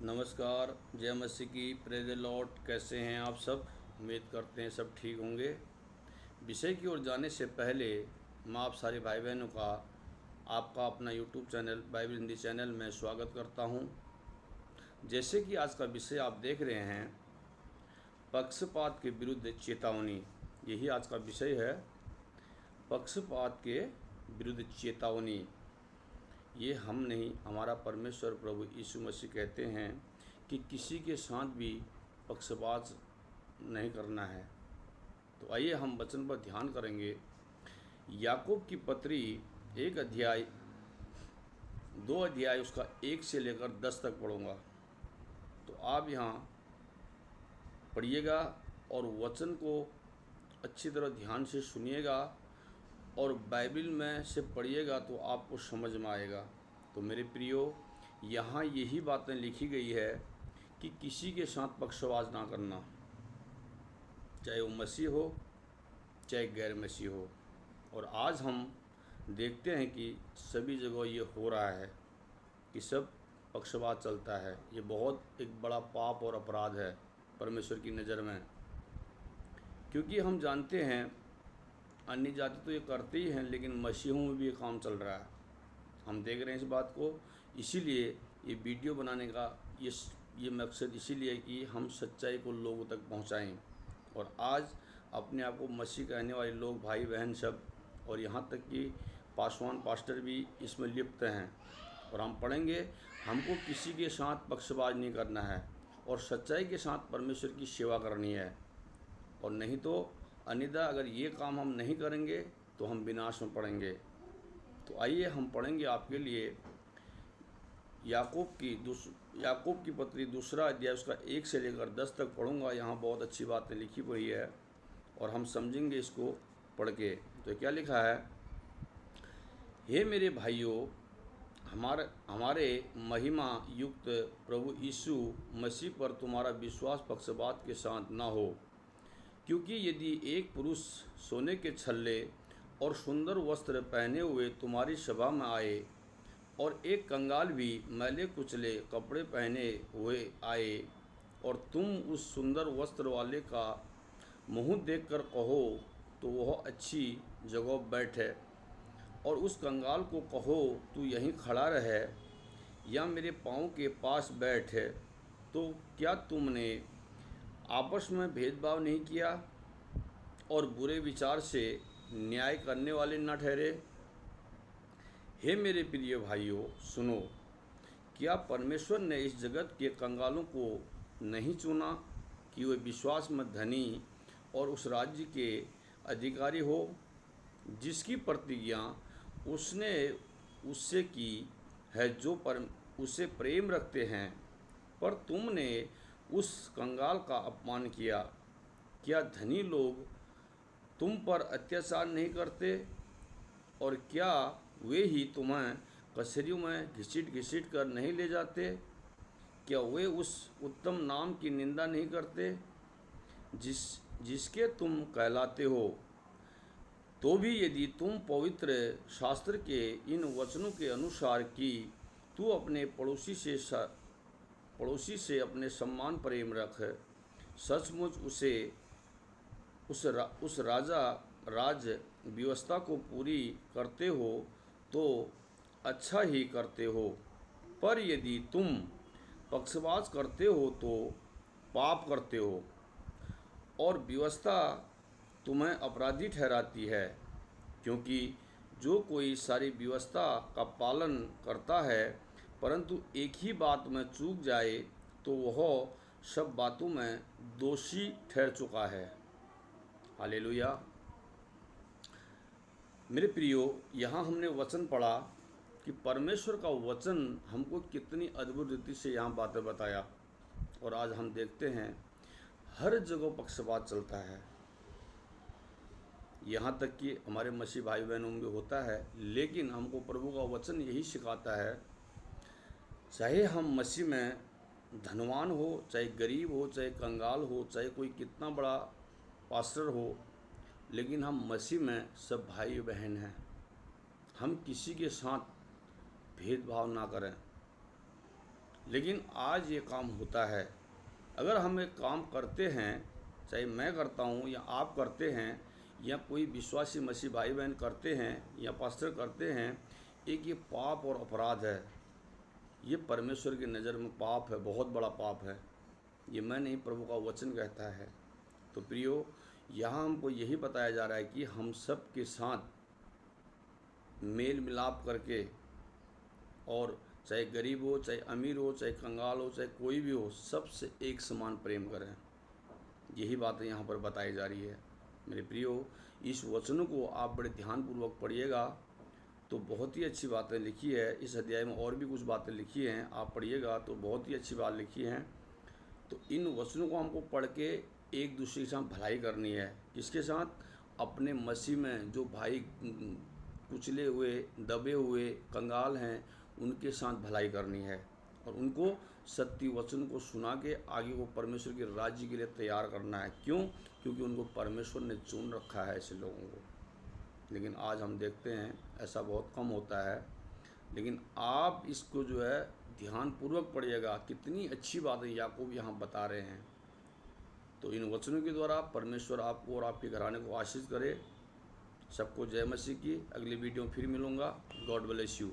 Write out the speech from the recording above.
नमस्कार। जय मसीह की। Praise the Lord. कैसे हैं आप सब? उम्मीद करते हैं सब ठीक होंगे। विषय की ओर जाने से पहले मैं आप सारे भाई बहनों का आपका अपना YouTube channel Bible Hindi channel में स्वागत करता हूं। जैसे कि आज का विषय आप देख रहे हैं, पक्षपात के विरुद्ध चेतावनी। यही आज का विषय है, पक्षपात के विरुद्ध चेतावनी। ये हम नहीं, हमारा परमेश्वर प्रभु यीशु मसीह कहते हैं कि किसी के साथ भी पक्षपात नहीं करना है। तो आइए हम वचन पर ध्यान करेंगे। याकूब की पत्री 1 अध्याय 2 अध्याय उसका 1 से लेकर 10 तक पढ़ूंगा। तो आप यहाँ पढ़िएगा और वचन को अच्छी तरह ध्यान से सुनिएगा और बाइबल में से पढ़िएगा तो आपको समझ में आएगा। तो मेरे प्रियो, यहाँ यही बातें लिखी गई है कि किसी के साथ पक्षपात ना करना, चाहे वो मसीह हो चाहे गैर मसीह हो। और आज हम देखते हैं कि सभी जगह ये हो रहा है कि सब पक्षपात चलता है। ये बहुत एक बड़ा पाप और अपराध है परमेश्वर की नज़र में, क्योंकि हम जानते हैं अन्य जाति तो ये करते ही हैं, लेकिन मसीहों में भी ये काम चल रहा है। हम देख रहे हैं इस बात को। इसीलिए ये वीडियो बनाने का ये मकसद इसीलिए कि हम सच्चाई को लोगों तक पहुंचाएं। और आज अपने आप को मसीह कहने वाले लोग, भाई बहन सब, और यहाँ तक कि पासवान पास्टर भी इसमें लिप्त हैं। और हम पढ़ेंगे, हमको किसी के साथ पक्षपात नहीं करना है और सच्चाई के साथ परमेश्वर की सेवा करनी है। और नहीं तो अन्यथा अगर ये काम हम नहीं करेंगे तो हम विनाश में पड़ेंगे। तो आइए हम पढ़ेंगे आपके लिए याकूब की पत्री 2 अध्याय उसका 1 से लेकर 10 तक पढ़ूंगा। यहाँ बहुत अच्छी बातें लिखी हुई है और हम समझेंगे इसको पढ़ के। तो क्या लिखा है? हे मेरे भाइयों, हमारे महिमा युक्त प्रभु यीशु मसीह पर तुम्हारा विश्वास पक्षपात के साथ न हो। क्योंकि यदि एक पुरुष सोने के छल्ले और सुंदर वस्त्र पहने हुए तुम्हारी सभा में आए और एक कंगाल भी मैले कुचले कपड़े पहने हुए आए और तुम उस सुंदर वस्त्र वाले का मुँह देखकर कहो तो वह अच्छी जगह बैठे, और उस कंगाल को कहो तू यहीं खड़ा रहे या मेरे पाँव के पास बैठ, तो क्या तुमने आपस में भेदभाव नहीं किया और बुरे विचार से न्याय करने वाले न ठहरे? हे मेरे प्रिय भाइयों, सुनो, क्या परमेश्वर ने इस जगत के कंगालों को नहीं चुना कि वे विश्वास में धनी और उस राज्य के अधिकारी हो जिसकी प्रतिज्ञा उसने उससे की है जो उससे प्रेम रखते हैं? पर तुमने उस कंगाल का अपमान किया। क्या धनी लोग तुम पर अत्याचार नहीं करते? और क्या वे ही तुम्हें कचहरियों में घसीट घसीट कर नहीं ले जाते? क्या वे उस उत्तम नाम की निंदा नहीं करते जिसके तुम कहलाते हो? तो भी यदि तुम पवित्र शास्त्र के इन वचनों के अनुसार कि तू अपने पड़ोसी से अपने सम्मान प्रेम रख, सचमुच उस राज व्यवस्था को पूरी करते हो तो अच्छा ही करते हो। पर यदि तुम पक्षपात करते हो तो पाप करते हो और व्यवस्था तुम्हें अपराधी ठहराती है। क्योंकि जो कोई सारी व्यवस्था का पालन करता है परंतु एक ही बात में चूक जाए तो वह सब बातों में दोषी ठहर चुका है। हालेलुया। मेरे प्रियो, यहाँ हमने वचन पढ़ा कि परमेश्वर का वचन हमको कितनी अद्भुत रीति से यहाँ बातें बताया। और आज हम देखते हैं हर जगह पक्षपात चलता है। यहाँ तक कि हमारे मसीह भाई बहनों में भी होता है। लेकिन हमको प्रभु का वचन यही सिखाता है, चाहे हम मसीह में धनवान हो, चाहे गरीब हो, चाहे कंगाल हो, चाहे कोई कितना बड़ा पास्टर हो, लेकिन हम मसीह में सब भाई बहन हैं। हम किसी के साथ भेदभाव ना करें। लेकिन आज ये काम होता है। अगर हम एक काम करते हैं, चाहे मैं करता हूँ या आप करते हैं या कोई विश्वासी मसीह भाई बहन करते हैं या पास्टर करते हैं, एक ये पाप और अपराध है। ये परमेश्वर की नज़र में पाप है, बहुत बड़ा पाप है। ये मैं नहीं, प्रभु का वचन कहता है। तो प्रियो, यहाँ हमको यही बताया जा रहा है कि हम सब के साथ मेल मिलाप करके, और चाहे गरीब हो, चाहे अमीर हो, चाहे कंगाल हो, चाहे कोई भी हो, सबसे एक समान प्रेम करें। यही बातें यहाँ पर बताई जा रही है। मेरे प्रियो, इस वचनों को आप बड़े ध्यानपूर्वक पढ़िएगा तो बहुत ही अच्छी बातें लिखी है। इस अध्याय में और भी कुछ बातें लिखी हैं, आप पढ़िएगा तो बहुत ही अच्छी बात लिखी हैं। तो इन वचनों को हमको पढ़ के एक दूसरे के साथ भलाई करनी है। किसके साथ? अपने मसीह में जो भाई कुचले हुए, दबे हुए, कंगाल हैं, उनके साथ भलाई करनी है और उनको सत्य वचन को सुना के आगे वो परमेश्वर के राज्य के लिए तैयार करना है। क्यों? क्योंकि उनको परमेश्वर ने चुन रखा है ऐसे लोगों को। लेकिन आज हम देखते हैं ऐसा बहुत कम होता है। लेकिन आप इसको जो है ध्यानपूर्वक पढ़िएगा, कितनी अच्छी बातें याकूब यहाँ बता रहे हैं। तो इन वचनों के द्वारा परमेश्वर आपको और आपके घराने को आशीष करे। सबको जय मसीह की। अगली वीडियो में फिर मिलूँगा। God bless you.